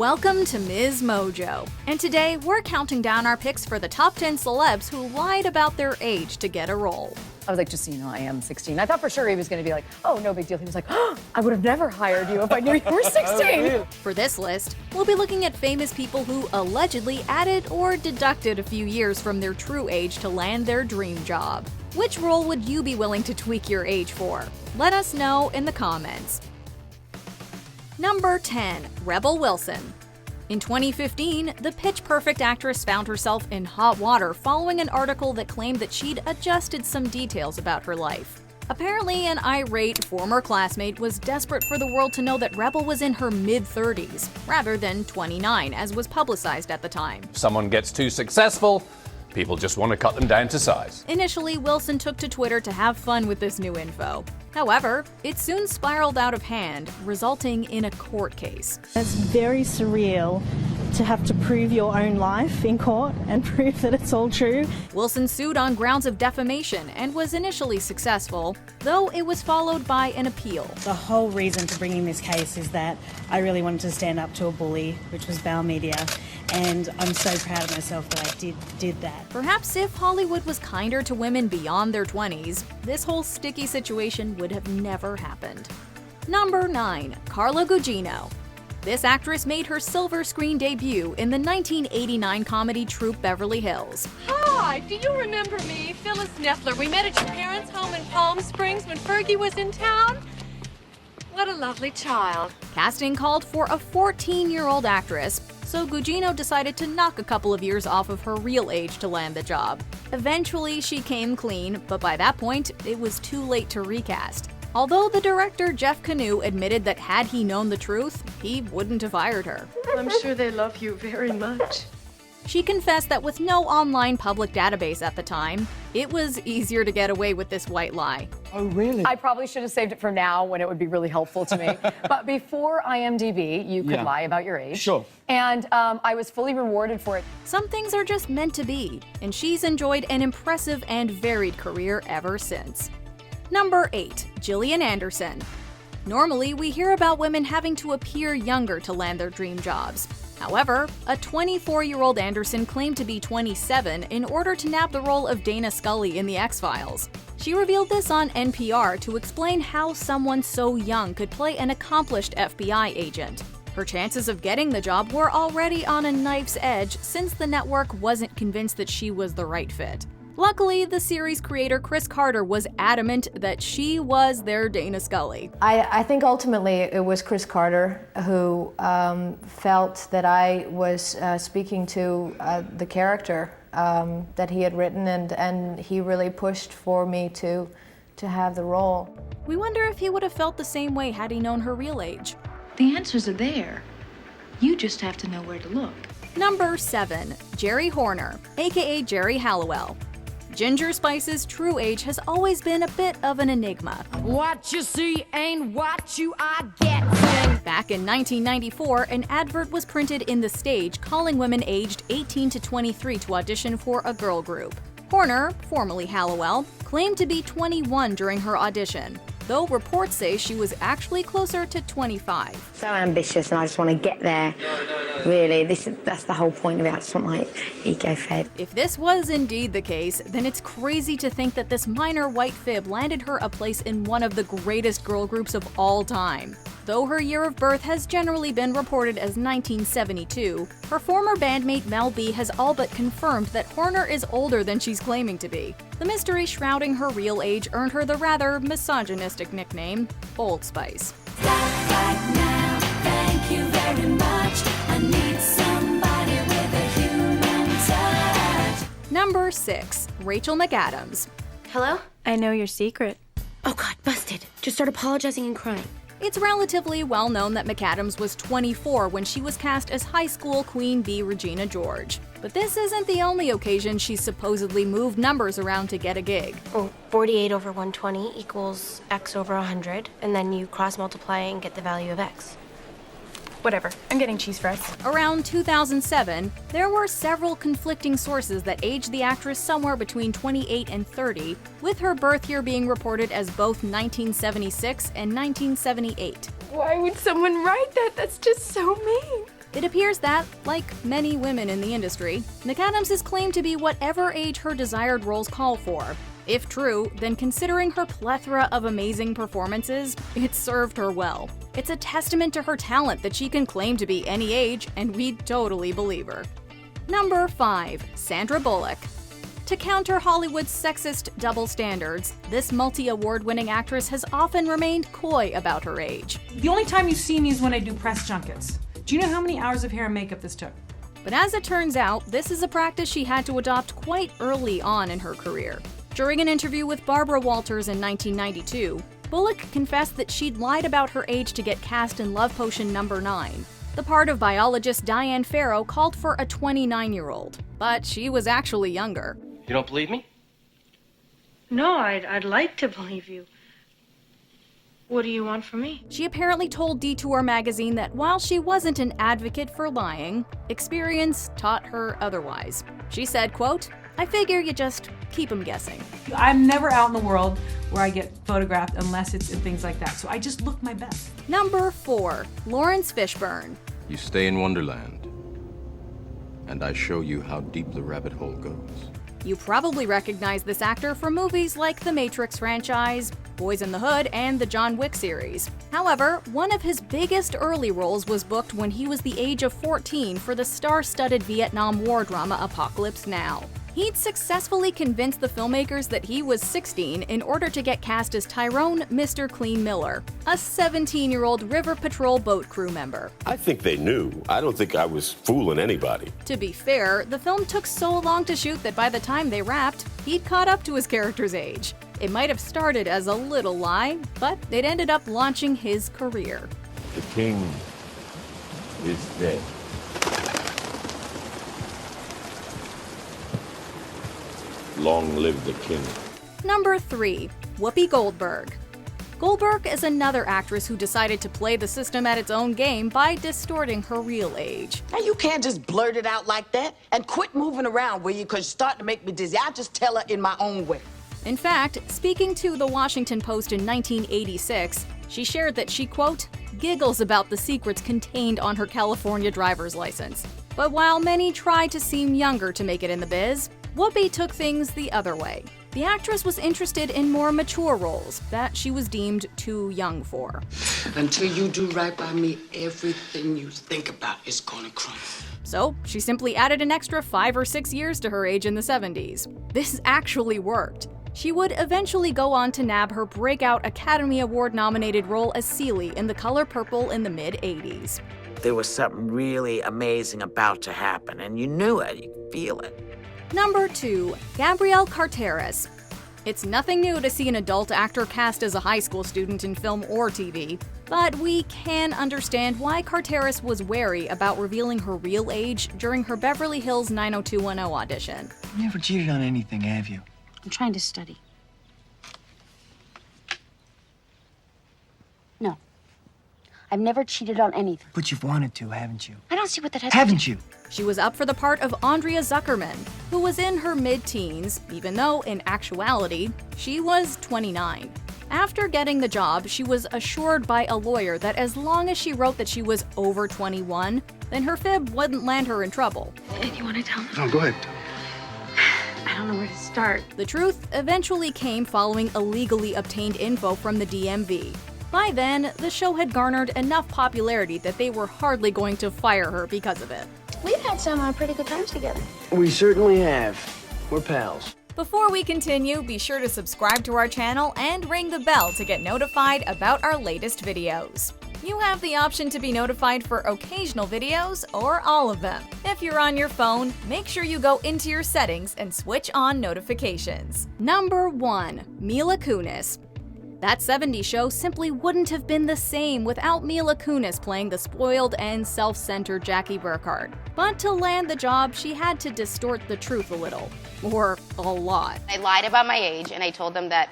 Welcome to MsMojo, and today we're counting down our picks for the top 10 celebs who lied about their age to get a role. I was like, just so you know, I am 16. I thought for sure he was going to be like, oh, no big deal. He was like, oh, I would have never hired you if I knew you were 16. For this list, we'll be looking at famous people who allegedly added or deducted a few years from their true age to land their dream job. Which role would you be willing to tweak your age for? Let us know in the comments. Number 10. Rebel Wilson. In 2015, the Pitch Perfect actress found herself in hot water following an article that claimed that she'd adjusted some details about her life. Apparently, an irate former classmate was desperate for the world to know that Rebel was in her mid-30s, rather than 29, as was publicized at the time. If someone gets too successful, people just want to cut them down to size. Initially, Wilson took to Twitter to have fun with this new info. However, it soon spiraled out of hand, resulting in a court case. It's very surreal to have to prove your own life in court and prove that it's all true. Wilson sued on grounds of defamation and was initially successful, though it was followed by an appeal. The whole reason for bringing this case is that I really wanted to stand up to a bully, which was Bauer Media, and I'm so proud of myself that I did that. Perhaps if Hollywood was kinder to women beyond their 20s, this whole sticky situation would have never happened. Number 9. Carla Gugino. This actress made her silver screen debut in the 1989 comedy troupe Beverly Hills. Hi, do you remember me? Phyllis Neffler. We met at your parents' home in Palm Springs when Fergie was in town. What a lovely child. Casting called for a 14-year-old actress, so Gugino decided to knock a couple of years off of her real age to land the job. Eventually, she came clean, but by that point, it was too late to recast. Although the director Jeff Canoe admitted that had he known the truth, he wouldn't have hired her. I'm sure they love you very much. She confessed that with no online public database at the time, it was easier to get away with this white lie. Oh, really? I probably should have saved it for now when it would be really helpful to me. But before IMDb, you could lie about your age. Sure. And I was fully rewarded for it. Some things are just meant to be, and she's enjoyed an impressive and varied career ever since. Number 8. Gillian Anderson. Normally, we hear about women having to appear younger to land their dream jobs. However, a 24-year-old Anderson claimed to be 27 in order to nab the role of Dana Scully in The X-Files. She revealed this on NPR to explain how someone so young could play an accomplished FBI agent. Her chances of getting the job were already on a knife's edge since the network wasn't convinced that she was the right fit. Luckily, the series creator Chris Carter was adamant that she was their Dana Scully. I think ultimately it was Chris Carter who felt that I was speaking to the character that he had written, and he really pushed for me to have the role. We wonder if he would have felt the same way had he known her real age. The answers are there. You just have to know where to look. Number 7. Jerry Horner, aka Jerry Halliwell. Ginger Spice's true age has always been a bit of an enigma. What you see ain't what you are getting. Back in 1994, an advert was printed in The Stage calling women aged 18 to 23 to audition for a girl group. Horner, formerly Halliwell, claimed to be 21 during her audition, though reports say she was actually closer to 25. So ambitious, and I just want to get there. Really, that's the whole point of it. I just want my ego fed. If this was indeed the case, then it's crazy to think that this minor white fib landed her a place in one of the greatest girl groups of all time. Though her year of birth has generally been reported as 1972, her former bandmate Mel B has all but confirmed that Horner is older than she's claiming to be. The mystery shrouding her real age earned her the rather misogynistic nickname, Old Spice. Thank you very much. I need somebody with a human touch. Number 6. Rachel McAdams. Hello? I know your secret. Oh God, busted. Just start apologizing and crying. It's relatively well known that McAdams was 24 when she was cast as high school Queen Bee Regina George. But this isn't the only occasion she's supposedly moved numbers around to get a gig. Oh, 48 over 120 equals x over 100, and then you cross-multiply and get the value of x. Whatever, I'm getting cheese fries. Around 2007, there were several conflicting sources that aged the actress somewhere between 28 and 30, with her birth year being reported as both 1976 and 1978. Why would someone write that? That's just so mean. It appears that, like many women in the industry, McAdams is claimed to be whatever age her desired roles call for. If true, then considering her plethora of amazing performances, it served her well. It's a testament to her talent that she can claim to be any age, and we'd totally believe her. Number 5. Sandra Bullock. To counter Hollywood's sexist double standards, this multi-award-winning actress has often remained coy about her age. The only time you see me is when I do press junkets. Do you know how many hours of hair and makeup this took? But as it turns out, this is a practice she had to adopt quite early on in her career. During an interview with Barbara Walters in 1992, Bullock confessed that she'd lied about her age to get cast in Love Potion No. 9. The part of biologist Diane Farrow called for a 29-year-old, but she was actually younger. You don't believe me? No, I'd like to believe you. What do you want from me? She apparently told Detour magazine that while she wasn't an advocate for lying, experience taught her otherwise. She said, quote, "I figure you just keep them guessing." I'm never out in the world where I get photographed unless it's in things like that, so I just look my best. Number 4. Lawrence Fishburne. You stay in Wonderland, and I show you how deep the rabbit hole goes. You probably recognize this actor from movies like the Matrix franchise, Boys in the Hood, and the John Wick series. However, one of his biggest early roles was booked when he was the age of 14 for the star-studded Vietnam War drama Apocalypse Now. He'd successfully convinced the filmmakers that he was 16 in order to get cast as Tyrone Mr. Clean Miller, a 17-year-old River Patrol boat crew member. I think they knew. I don't think I was fooling anybody. To be fair, the film took so long to shoot that by the time they wrapped, he'd caught up to his character's age. It might have started as a little lie, but it ended up launching his career. The king is dead. Long live the king. Number 3. Whoopi Goldberg. Goldberg is another actress who decided to play the system at its own game by distorting her real age. Now, you can't just blurt it out like that and quit moving around, will you? Because you're starting to make me dizzy. I'll just tell her in my own way. In fact, speaking to the Washington Post in 1986, she shared that she, quote, giggles about the secrets contained on her California driver's license. But while many try to seem younger to make it in the biz, Whoopi took things the other way. The actress was interested in more mature roles that she was deemed too young for. Until you do right by me, everything you think about is gonna crumble. So she simply added an extra 5 or 6 years to her age in the 70s. This actually worked. She would eventually go on to nab her breakout Academy Award-nominated role as Celie in The Color Purple in the mid-80s. There was something really amazing about to happen, and you knew it, you could feel it. Number 2. Gabrielle Carteris. It's nothing new to see an adult actor cast as a high school student in film or TV, but we can understand why Carteris was wary about revealing her real age during her Beverly Hills 90210 audition. You never cheated on anything, have you? I'm trying to study. No. I've never cheated on anything. But you've wanted to, haven't you? I don't see what that has to Haven't do. you? She was up for the part of Andrea Zuckerman, who was in her mid-teens, even though, in actuality, she was 29. After getting the job, she was assured by a lawyer that as long as she wrote that she was over 21, then her fib wouldn't land her in trouble. If you want to tell them. No, go ahead. I don't know where to start. The truth eventually came following illegally obtained info from the DMV. By then, the show had garnered enough popularity that they were hardly going to fire her because of it. We've had some pretty good times together. We certainly have. We're pals. Before we continue, be sure to subscribe to our channel and ring the bell to get notified about our latest videos. You have the option to be notified for occasional videos or all of them. If you're on your phone, make sure you go into your settings and switch on notifications. Number 1. Mila Kunis. That 70s show simply wouldn't have been the same without Mila Kunis playing the spoiled and self-centered Jackie Burkhardt. But to land the job, she had to distort the truth a little. Or a lot. I lied about my age, and I told them that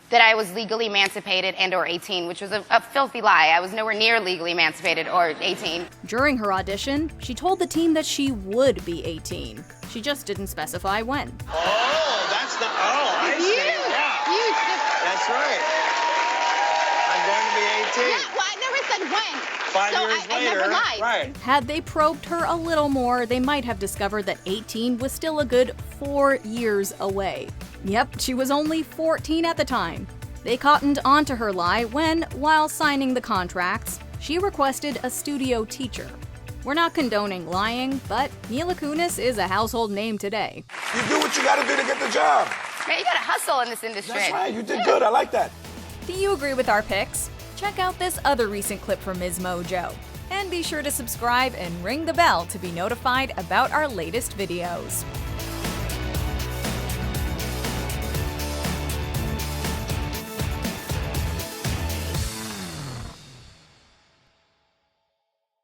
that I was legally emancipated and or 18, which was a filthy lie. I was nowhere near legally emancipated or 18. During her audition, she told the team that she would be 18. She just didn't specify when. Oh, that's the, I see. Yeah. That's right. I'm going to be 18. Yeah, well, I never said when. 5 So years I later, never lied. right? Had they probed her a little more, they might have discovered that 18 was still a good 4 years away. Yep, she was only 14 at the time. They cottoned onto her lie when, while signing the contracts, she requested a studio teacher. We're not condoning lying, but Mila Kunis is a household name today. You do what you gotta do to get the job. Man, you gotta hustle in this industry. That's right, you did good, I like that. Do you agree with our picks? Check out this other recent clip from MsMojo. And be sure to subscribe and ring the bell to be notified about our latest videos.